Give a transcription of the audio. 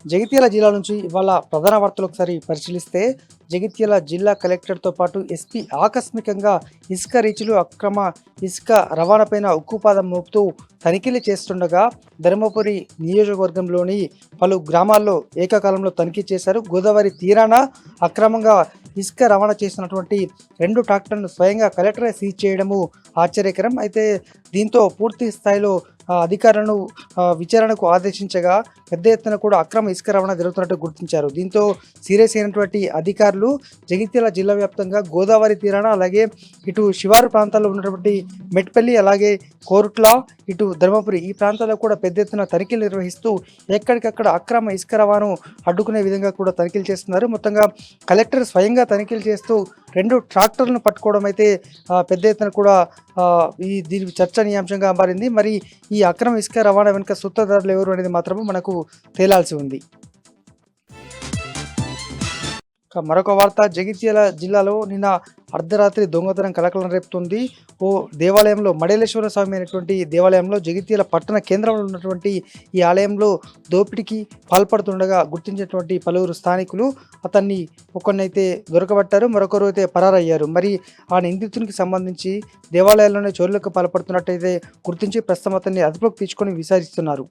జగిత్యాల జిల్లా నుంచి ఇవాళ ప్రధాన వార్తలు ఒకసారి పరిశీలిస్తే జగిత్యాల జిల్లా కలెక్టర్తో పాటు ఎస్పీ ఆకస్మికంగా ఇసుక రీచ్లు అక్రమ ఇసుక రవాణాపైన ఉక్కుపాదం మోపుతూ తనిఖీలు చేస్తుండగా ధర్మపురి నియోజకవర్గంలోని పలు గ్రామాల్లో ఏకకాలంలో తనిఖీ చేశారు. గోదావరి తీరాన అక్రమంగా ఇసుక రవాణా చేసినటువంటి 2 ట్రాక్టర్లను స్వయంగా కలెక్టరే సీజ్ చేయడము ఆశ్చర్యకరం. అయితే దీంతో పూర్తి స్థాయిలో అధికారులను విచారణకు ఆదేశించగా పెద్ద ఎత్తున కూడా అక్రమ ఇసుక రవాణా జరుగుతున్నట్టు గుర్తించారు. దీంతో సీరియస్ అయినటువంటి అధికారులు జగిత్యాల జిల్లా వ్యాప్తంగా గోదావరి తీరాన అలాగే ఇటు శివారు ప్రాంతాల్లో ఉన్నటువంటి మెట్పల్లి అలాగే కోరుట్ల ఇటు ధర్మపురి ఈ ప్రాంతాల్లో కూడా పెద్ద ఎత్తున తనిఖీలు నిర్వహిస్తూ ఎక్కడికక్కడ అక్రమ ఇసుక రవాణా అడ్డుకునే విధంగా కూడా తనిఖీలు చేస్తున్నారు. మొత్తంగా కలెక్టర్ స్వయంగా తనిఖీలు చేస్తూ 2 ట్రాక్టర్లను పట్టుకోవడం అయితే పెద్ద ఎత్తున కూడా దీని చర్చనీయాంశంగా మారింది. మరి ఈ అక్రమ ఇసుక రవాణా వెనుక సూత్రధారులు ఎవరు అనేది మాత్రమే మనకు తేలాల్సి ఉంది. మరొక వార్త, జగిత్యాల జిల్లాలో నిన్న అర్ధరాత్రి దొంగతనం కలకలం రేపుతుంది. ఓ దేవాలయంలో మడేలేశ్వర స్వామి అనేటువంటి దేవాలయంలో జగిత్యాల పట్టణ కేంద్రంలో ఉన్నటువంటి ఈ ఆలయంలో దోపిడీకి పాల్పడుతుండగా గుర్తించినటువంటి పలువురు స్థానికులు అతన్ని ఒకరినైతే దొరకబట్టారు, మరొకరు అయితే పరారయ్యారు. మరి ఆ నిందితునికి సంబంధించి దేవాలయాల్లోనే చోరులకు పాల్పడుతున్నట్టయితే గుర్తించి ప్రస్తుతం అతన్ని అదుపులోకి తీసుకొని విచారిస్తున్నారు.